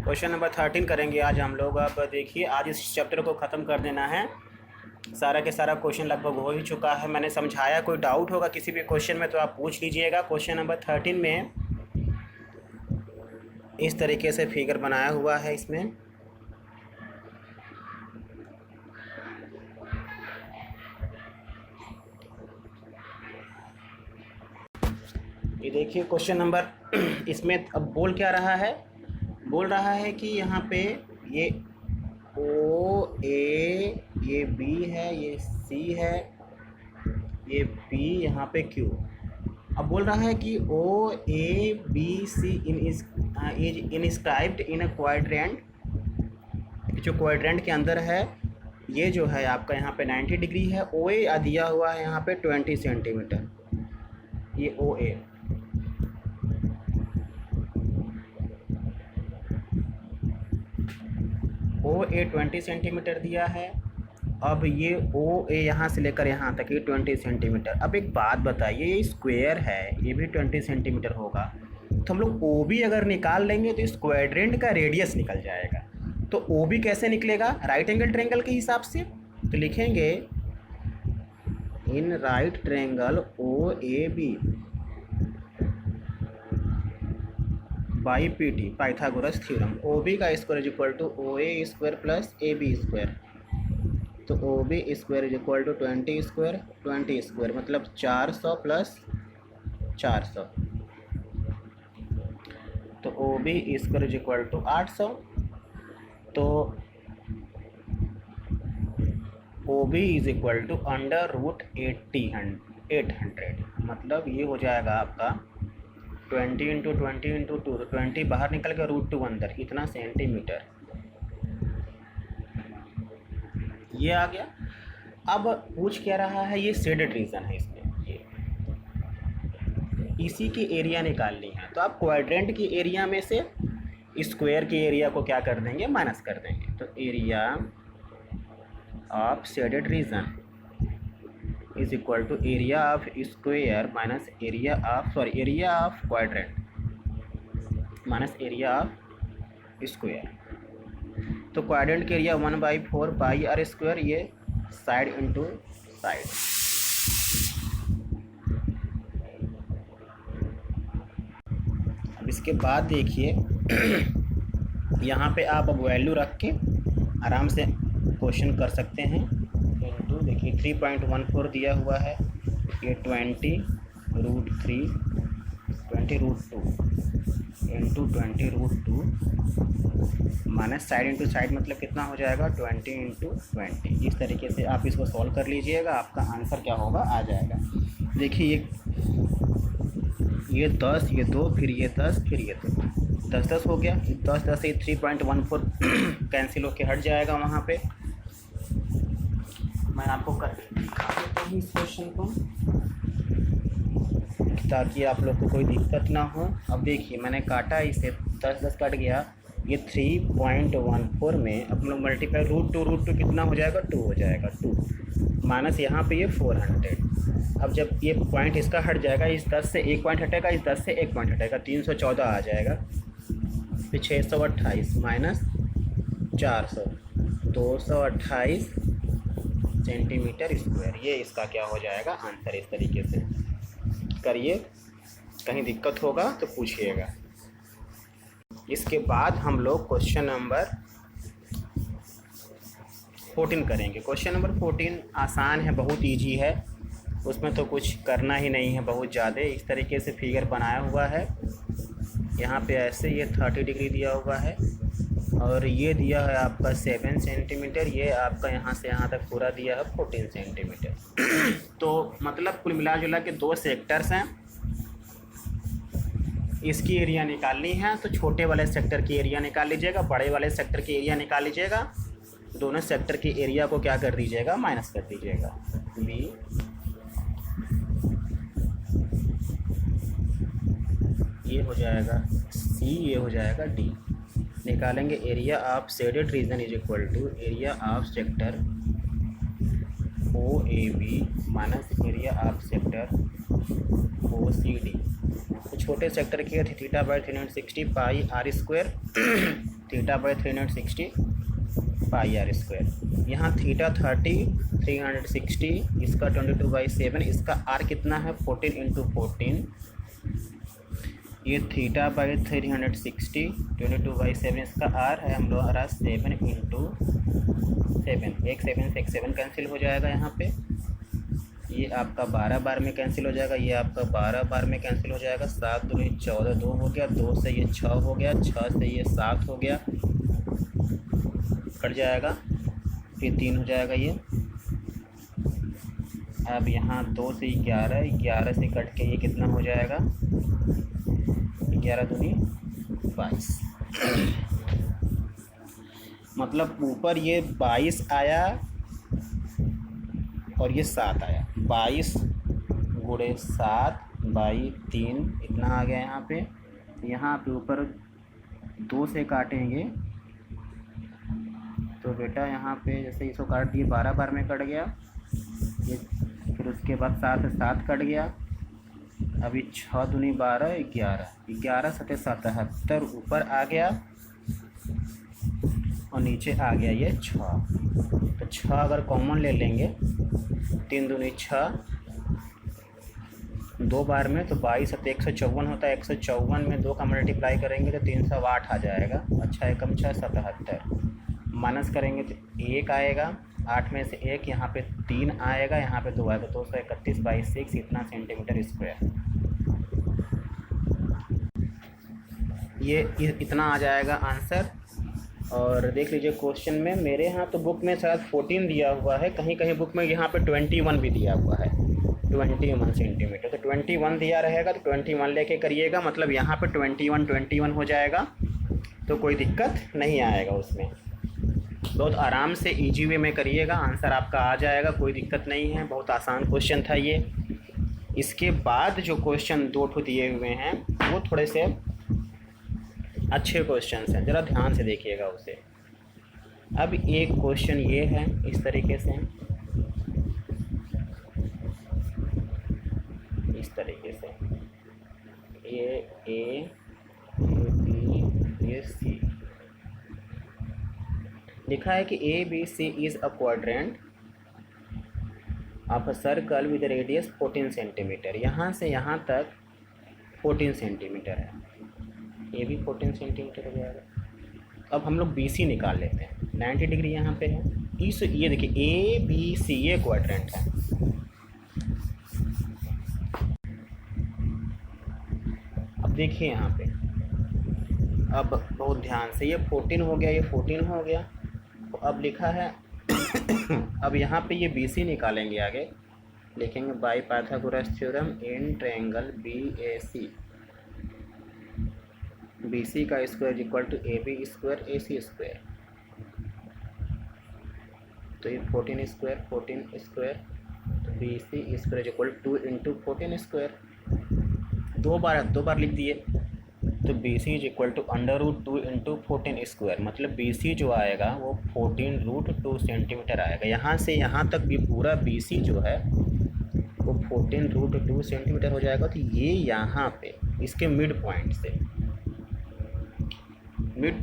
Question number 13 करेंगे आज हम लोग। अब देखिए, आज इस चैप्टर को ख़त्म कर देना है। सारा के सारा क्वेश्चन लगभग हो ही चुका है, मैंने समझाया। कोई डाउट होगा किसी भी क्वेश्चन में तो आप पूछ लीजिएगा। क्वेश्चन नंबर 13 में इस तरीके से फिगर बनाया हुआ है। इसमें ये देखिए क्वेश्चन नंबर इसमें अब बोल क्या रहा है, बोल रहा है कि यहाँ पे ये ओ ए, ये बी है, ये सी है, ये बी, यहाँ पे क्यू। अब बोल रहा है कि O A B C is inscribed in a quadrant. जो क्वाड्रेंट के अंदर है ये जो है आपका यहाँ पे 90 डिग्री है। ओ ए दिया हुआ है यहाँ पे 20 सेंटीमीटर। ये ओ ए, ओ ए 20 सेंटीमीटर दिया है। अब ये ओ ए यहाँ से लेकर यहाँ तक ये 20 सेंटीमीटर। अब एक बात बताइए, ये स्क्वायर है, ये भी 20 सेंटीमीटर होगा, तो हम लोग ओ बी अगर निकाल लेंगे तो इस क्वाड्रेंट का रेडियस निकल जाएगा। तो ओ बी कैसे निकलेगा? राइट एंगल ट्रायंगल के हिसाब से। तो लिखेंगे in right triangle O A B by P T, Pythagoras theorem. O B का square is equal to O A square plus A B square. तो O B square is equal to 20 square, 20 square मतलब 400 plus 400। तो O B square is equal to 800। तो O B is equal to under root 800, मतलब ये हो जाएगा आपका 20 into 20 into 2, तो 20 बाहर निकल के √2 अंदर, इतना सेंटीमीटर ये आ गया। अब पूछ क्या रहा है, ये शेडेड रीजन है इसमें, ये इसी की एरिया निकालनी है। तो आप क्वाड्रेंट की एरिया में से स्क्वायर की एरिया को क्या कर देंगे, माइनस कर देंगे। तो area of shaded region is equal to area of square minus area of quadrant minus area of square. तो क्वाड्रेंट के एरिया 1/4 पाई आर स्क्वायर, ये साइड इंटू साइड। अब इसके बाद देखिए यहाँ पे आप अब वैल्यू रख के आराम से क्वेश्चन कर सकते हैं। इंटू देखिए 3.14 दिया हुआ है, ये 20√3 20√2 into 20√2 minus side into side मतलब कितना हो जाएगा 20 इंटू 20। इस तरीके से आप इसको सॉल्व कर लीजिएगा, आपका आंसर क्या होगा आ जाएगा। देखिए ये 10, ये 2, फिर ये 10, फिर ये 2, 10 हो गया। 10 से 3.14 कैंसिल होके हट जाएगा वहाँ पे। मैं आपको कर दिखा देता हूँ इस क्वेश्चन को ताकि आप लोग को कोई दिक्कत ना हो। अब देखिए मैंने काटा इसे, 10 कट गया, ये 3.14 में अब हम लोग मल्टीप्लाई √2 कितना हो जाएगा 2 हो जाएगा, 2 माइनस यहाँ पे ये 400। अब जब ये पॉइंट इसका हट जाएगा, इस 10 से 1 पॉइंट हटेगा, इस 10 से 1 पॉइंट हटेगा, 314 आ जाएगा। फिर 628 माइनस 400, 228 सेंटीमीटर स्क्वायर। ये इसका क्या हो जाएगा आंसर। इस तरीके से करिए, कहीं दिक्कत होगा तो पूछिएगा। इसके बाद हम लोग क्वेश्चन नंबर 14 करेंगे। क्वेश्चन नंबर 14 आसान है, बहुत इजी है, उसमें तो कुछ करना ही नहीं है बहुत ज़्यादा। इस तरीके से फिगर बनाया हुआ है, यहाँ पे ऐसे ये 30 डिग्री दिया हुआ है और ये दिया है आपका 7 सेंटीमीटर, ये आपका यहाँ से यहाँ तक पूरा दिया है 14 सेंटीमीटर। तो मतलब कुल मिला जुला के 2 सेक्टर्स हैं, इसकी एरिया निकालनी है। तो छोटे वाले सेक्टर की एरिया निकाल लीजिएगा, बड़े वाले सेक्टर की एरिया निकाल लीजिएगा। दोनों सेक्टर की एरिया को क्या कर दीजिएगा, माइनस कर दीजिएगा। बी ये हो जाएगा सी, ये हो जाएगा डी। निकालेंगे area of shaded region is equal to area of sector O A B minus area of sector O C D. तो छोटे सेक्टर की है theta by 360 pi r square theta by 360 pi r square. यहाँ theta 30 360, इसका 22/7, इसका are कितना है 14 into 14, ये थीटा बाई 360 22/7, इसका आर है हम लोग 7 इंटू 7, एक 7 से एक 7 कैंसिल हो जाएगा यहाँ पे, ये आपका 12 बार में कैंसिल हो जाएगा, ये आपका 12 बार में कैंसिल हो जाएगा, 7 दूनी 14, 2 हो गया, 2 से ये 6 हो गया, 6 से ये 7 हो गया, कट जाएगा, फिर 3 हो जाएगा ये। अब यहाँ 2 से 11, 11 से कट के ये कितना हो जाएगा 11 दूनी 22, मतलब ऊपर ये 22 आया और ये 7 आया, 22 गुणे 7/3 इतना आ गया यहाँ पे। यहाँ पे ऊपर 2 से काटेंगे तो बेटा यहाँ पे जैसे इसको काट दिए 12 बार में कट गया ये, फिर उसके बाद 7 से 7 कट गया, अभी 6 दूनी 12, 11, 11 सते 77 ऊपर आ गया और नीचे आ गया ये 6, तो 6 अगर कॉमन ले लेंगे 3 दूनी 6, 2 बार में तो 22 सते 154 होता है, 154 में 2 का मल्टीप्लाई करेंगे तो 308 आ जाएगा, अच्छा एकम 6 77, माइनस करेंगे तो 1 आएगा, 8 में से 1 यहाँ पे 3 आएगा, यहाँ पे 2 आएगा, 231/6 इतना सेंटीमीटर स्क्वायर, ये इतना आ जाएगा आंसर। और देख लीजिए क्वेश्चन में, मेरे यहाँ तो बुक में शायद 14 दिया हुआ है, कहीं कहीं बुक में यहाँ पे 21 भी दिया हुआ है, 21 सेंटीमीटर, तो 21 दिया रहेगा तो 21 लेके करिएगा, मतलब यहाँ पे 21 हो जाएगा, तो कोई दिक्कत नहीं आएगा उसमें, बहुत आराम से इजी वे में करिएगा, आंसर आपका आ जाएगा, कोई दिक्कत नहीं है, बहुत आसान क्वेश्चन था ये। इसके बाद जो क्वेश्चन 2 ठो दिए हुए हैं वो थोड़े से अच्छे क्वेश्चन हैं, ज़रा ध्यान से देखिएगा उसे। अब एक क्वेश्चन ये है इस तरीके से, ये ए बी ये सी लिखा है कि A B C is a quadrant of a circle with radius 14 centimetre, यहाँ से यहाँ तक 14 सेंटीमीटर है, ये भी 14 सेंटीमीटर हो जाएगा। अब हम लोग बी सी निकाल लेते हैं, 90 डिग्री यहाँ पे है, इस ये देखिए ए बी सी ये क्वाड्रेंट है, अब देखिए यहाँ पे, अब बहुत ध्यान से, ये 14 हो गया, ये 14 हो गया, तो अब लिखा है अब यहाँ पे ये बी सी निकालेंगे, आगे लिखेंगे by Pythagoras theorem in triangle B A C, B C का square equal to A B square A C square, तो ये 14 स्क्वायर तो B C square equal 2 into 14 square, दो बार लिख दिए, तो B C is equal to √2 into 14 square, मतलब बी सी जो आएगा वो 14√2 सेंटीमीटर आएगा, यहाँ से यहाँ तक भी पूरा बी सी जो है वो 14√2 सेंटीमीटर हो जाएगा। तो ये यहाँ पे इसके मिड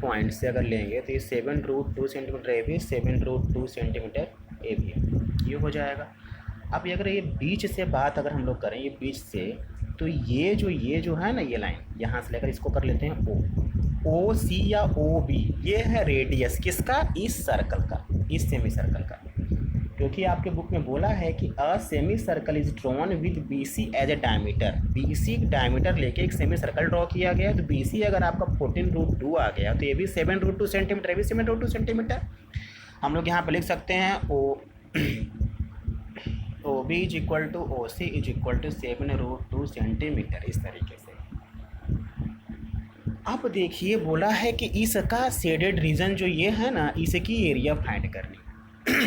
पॉइंट से अगर लेंगे तो ये 7√2 सेंटीमीटर ए भी, 7√2 सेंटीमीटर ए भी, ये हो जाएगा। अब अगर ये बीच से बात अगर हम लोग करें, ये बीच से, तो ये जो है ना, ये लाइन यहाँ से लेकर इसको कर लेते हैं ओ सी या ओ बी, ये है रेडियस किसका, इस सर्कल का, इस सेमी सर्कल का, क्योंकि आपके बुक में बोला है कि a semi circle is drawn with B C as a diameter, B C diameter लेके एक सेमी सर्कल ड्रॉ किया गया, तो बी सी अगर आपका 14√2 आ गया तो ये भी 7√2 सेंटीमीटर, ये भी 7√2 सेंटीमीटर। हम लोग यहाँ पर लिख सकते हैं O B is equal to O C is equal to 7√2 centimetre, इस तरीके से। अब देखिए बोला है कि इसका शेडेड रीजन जो ये है ना, इसकी एरिया फाइंड करनी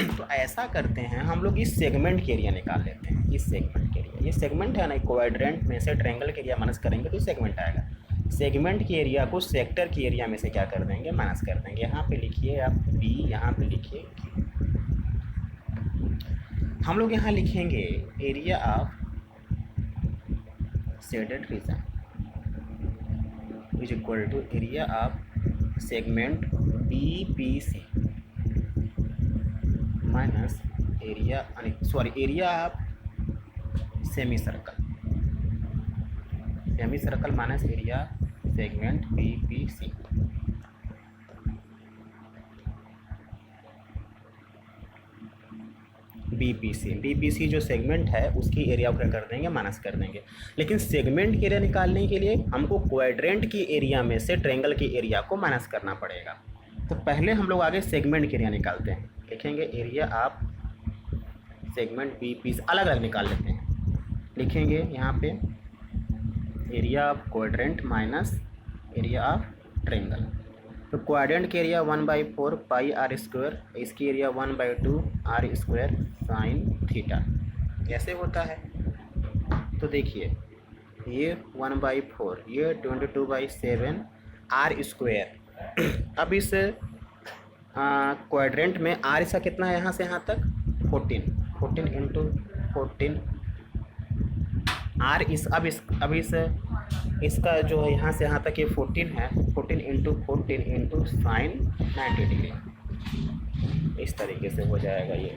तो ऐसा करते हैं हम लोग, इस सेगमेंट के एरिया निकाल लेते हैं, इस सेगमेंट के एरिया, ये सेगमेंट है ना, क्वाड्रेंट में से ट्रायंगल के एरिया माइनस करेंगे तो सेगमेंट आएगा, सेगमेंट के एरिया को सेक्टर के एरिया में से क्या कर देंगे, माइनस कर देंगे। यहाँ पे लिखिए आप बी, यहाँ पे लिखिए क्यू, हम लोग यहाँ लिखेंगे area of shaded region, is equal to area of segment BPC minus area of semi circle minus area segment BPC। BPC जो सेगमेंट है उसकी एरिया को क्या कर देंगे, माइनस कर देंगे। लेकिन सेगमेंट की एरिया निकालने के लिए हमको क्वाड्रेंट की एरिया में से ट्रायंगल की एरिया को माइनस करना पड़ेगा। तो पहले हम लोग आगे सेगमेंट की एरिया निकालते हैं। लिखेंगे एरिया ऑफ सेगमेंट BPC, अलग अलग निकाल लेते हैं। लिखेंगे यहाँ पे area of quadrant minus area of triangle. तो क्वाड्रेंट की एरिया 1/4 पाई r स्क्वायर, इसकी area 1/2 r square sine theta, ऐसे होता है। तो देखिए ये 1/4, ये 22/7 r स्क्वायर। अब इस क्वाड्रेंट में r इसका कितना है, यहाँ से यहाँ तक 14 इंटू 14 r इसका जो है यहाँ से यहाँ तक ये 14 है, 14 इंटू साइन 90 डिग्री, इस तरीके से हो जाएगा ये।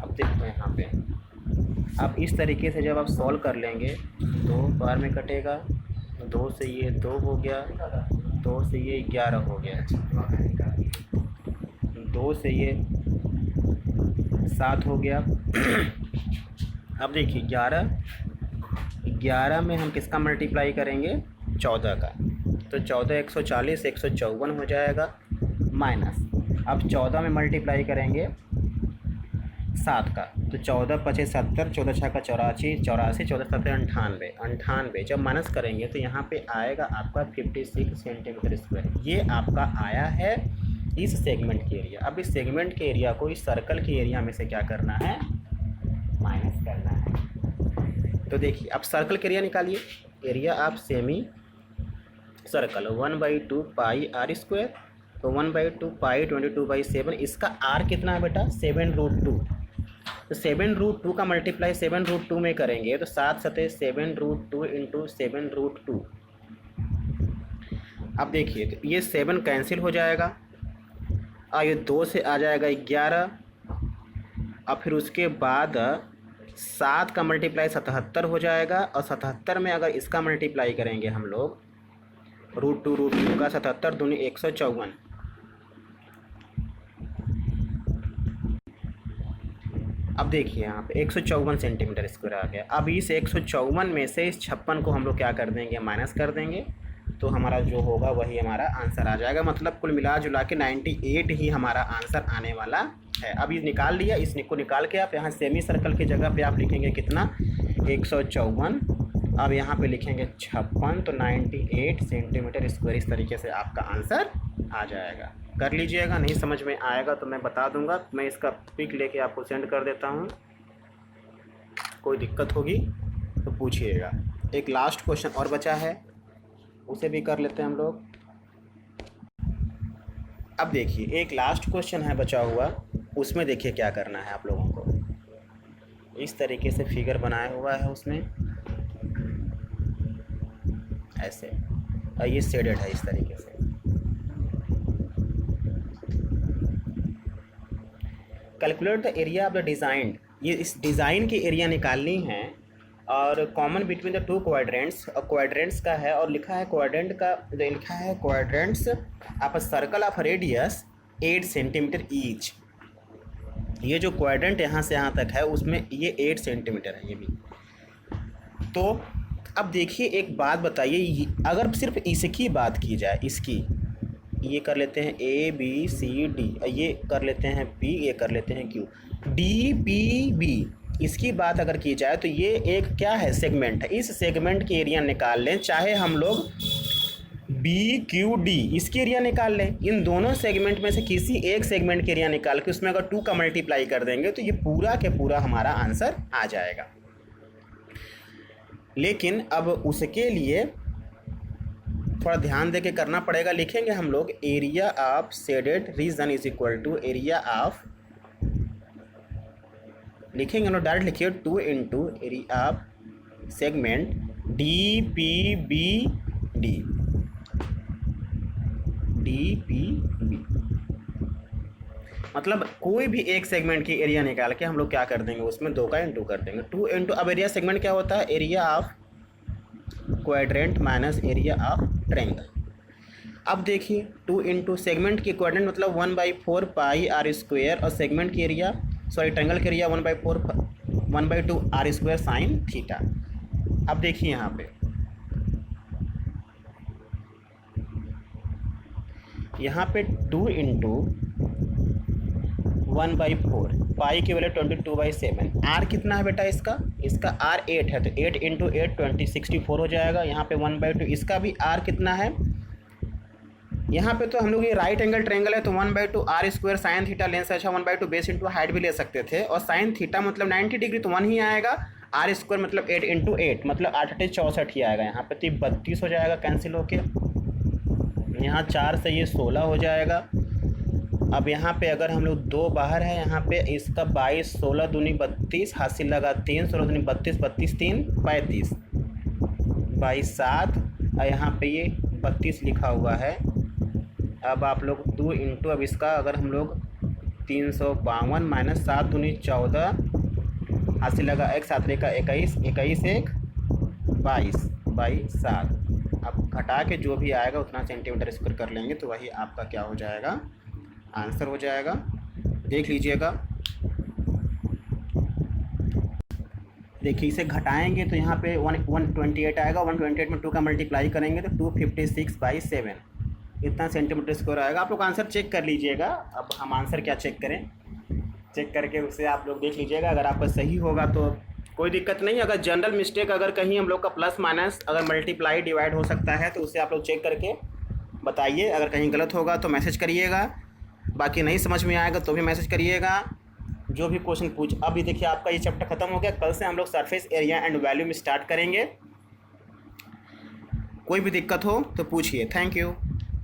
अब देखते हैं यहाँ पे, अब इस तरीके से जब आप सॉल्व कर लेंगे 2 बार में कटेगा, 2 से ये 2 हो गया, 2 से ये 11 हो गया, 2 से ये 7 हो गया। अब देखिए 11 में हम किसका मल्टीप्लाई करेंगे, 14 का। तो 14 140 154 हो जाएगा, माइनस अब 14 में मल्टीप्लाई करेंगे 7 का। तो 14 5 70, 14 6 का 84, 84 14 7 98। जब माइनस करेंगे तो यहाँ पे आएगा आपका 56 सेंटीमीटर स्क्वायर। ये आपका आया है इस सेगमेंट की एरिया। अब इस सेगमेंट के एरिया को इस सर्कल की एरिया में से क्या करना है, माइनस करना है। तो देखिए अब सर्कल के एरिया निकालिए, area of semi circle 1/2 pi r square. तो 1/2 पाई 22/7, इसका r कितना है बेटा, 7√2। तो 7√2 का मल्टीप्लाई 7√2 में करेंगे तो 7 7 7√2 इंटू 7√2। अब देखिए तो ये 7 कैंसिल हो जाएगा और ये 2 से आ जाएगा 11, और फिर उसके बाद 7 का मल्टीप्लाई 77 हो जाएगा, और 77 में अगर इसका मल्टीप्लाई करेंगे हम लोग √2 का 77 दूनी 154। अब देखिए यहाँ पे 154 सेंटीमीटर स्क्वायर आ गया। अब इस 154 में से इस 56 को हम लोग क्या कर देंगे, माइनस कर देंगे। तो हमारा जो होगा वही हमारा आंसर आ जाएगा। मतलब कुल मिला जुला के 98 ही हमारा आंसर आने वाला है। अब ये निकाल लिया, इस को निकाल के आप यहाँ सेमी सर्कल की जगह पे आप लिखेंगे कितना, 154। अब यहाँ पे लिखेंगे 56, तो 98 सेंटीमीटर स्क्वायर। इस तरीके से आपका आंसर आ जाएगा। कर लीजिएगा, नहीं समझ में आएगा तो मैं बता दूंगा, मैं इसका पिक लेके आपको सेंड कर देता हूँ। कोई दिक्कत होगी तो पूछिएगा। एक लास्ट क्वेश्चन और बचा है, उसे भी कर लेते हैं हम लोग। अब देखिए एक लास्ट क्वेश्चन है बचा हुआ, उसमें देखिए क्या करना है आप लोगों को। इस तरीके से फिगर बनाया हुआ है उसमें ऐसे, और ये शेडेड है इस तरीके से। Calculate the area of the design, ये इस डिज़ाइन की एरिया निकालनी है, और कॉमन बिटवीन द 2 क्वाड्रेंट्स, और क्वाड्रेंट्स का है, और लिखा है क्वाड्रेंट का, लिखा है quadrants of a circle of radius 8 centimetre each. ये जो क्वाड्रेंट यहाँ से यहाँ तक है उसमें ये 8 सेंटीमीटर है ये भी। तो अब देखिए एक बात बताइए, अगर सिर्फ इसकी बात की जाए, इसकी ये कर लेते हैं ABCD, ये कर लेते हैं P, ये कर लेते हैं Q, DPB, इसकी बात अगर की जाए तो ये एक क्या है, सेगमेंट है। इस सेगमेंट की एरिया निकाल लें, चाहे हम लोग BQD इसकी एरिया निकाल लें। इन दोनों सेगमेंट में से किसी एक सेगमेंट की एरिया निकाल के उसमें अगर 2 का मल्टीप्लाई कर देंगे तो ये पूरा के पूरा हमारा आंसर आ जाएगा। लेकिन अब उसके लिए थोड़ा ध्यान दे के करना पड़ेगा। लिखेंगे हम लोग area of shaded region is equal to area of लिखेंगे ना, डायरेक्ट लिखिए 2 into area of segment D P B D, D P B. मतलब कोई भी एक सेगमेंट की एरिया निकाल के हम लोग क्या कर देंगे, उसमें 2 का इंटू कर देंगे। 2 इंटू, अब एरिया सेगमेंट क्या होता है, area of quadrant minus area of triangle. अब देखिए 2 इंटू सेगमेंट की क्वाड्रेंट मतलब 1/4 पाई आर स्क्वायर, और सेगमेंट की एरिया सॉरी ट्रायंगल की area 1/2 r square sine theta. अब देखिए यहाँ पे यहाँ पे 2 इंटू 1/4 पाई की वैल्यू 22/7। आर कितना है बेटा, इसका आर 8 है, तो 8 इंटू 8 64 हो जाएगा। यहाँ पे 1/2, इसका भी आर कितना है, यहाँ पे तो हम लोग ये राइट एंगल ट्रायंगल है तो 1/2 आर स्क्वायर साइन थीटा, लेंस अच्छा 1/2 बेस इंटू हाइट भी ले सकते थे, और साइन थीटा मतलब 90 डिग्री तो 1 ही आएगा, आर स्क्वायर मतलब 8 इंटू 8 मतलब 8 8 64 ही आएगा। यहाँ पे तो 32 हो जाएगा कैंसिल होके, यहाँ 4 से ये 16 हो जाएगा। अब यहाँ पे अगर हम लोग 2 बाहर है, यहाँ पे इसका 22 16 दूनी 32 हासिल लगा 3 16 दूनी 32 32 3 35 22 7, और यहाँ पे ये 32 लिखा हुआ है। अब आप लोग 2 इंटू, अब इसका अगर हम लोग 352 माइनस 7 दूनी 14 हासिल लगा 1 7 का 21 21 1 22 22 7। अब घटा के जो भी आएगा उतना सेंटीमीटर स्क्वायर कर लेंगे तो वही आपका क्या हो जाएगा, आंसर हो जाएगा। देख लीजिएगा, देखिए इसे घटाएंगे तो यहाँ पे 128 आएगा, 128 में 2 का मल्टीप्लाई करेंगे तो 256/7 इतना सेंटीमीटर स्क्वायर आएगा। आप लोग आंसर चेक कर लीजिएगा। अब हम आंसर क्या चेक करें, चेक करके उसे आप लोग देख लीजिएगा। अगर आपका सही होगा तो कोई दिक्कत नहीं, अगर जनरल मिस्टेक अगर कहीं हम लोग का प्लस माइनस अगर मल्टीप्लाई डिवाइड हो सकता है तो उसे आप लोग चेक करके बताइए। अगर कहीं गलत होगा तो मैसेज करिएगा, बाकी नहीं समझ में आएगा तो भी मैसेज करिएगा। जो भी क्वेश्चन पूछ, अभी देखिए आपका ये चैप्टर खत्म हो गया, कल से हम लोग surface area and volume start करेंगे। कोई भी दिक्कत हो तो पूछिए। Thank you.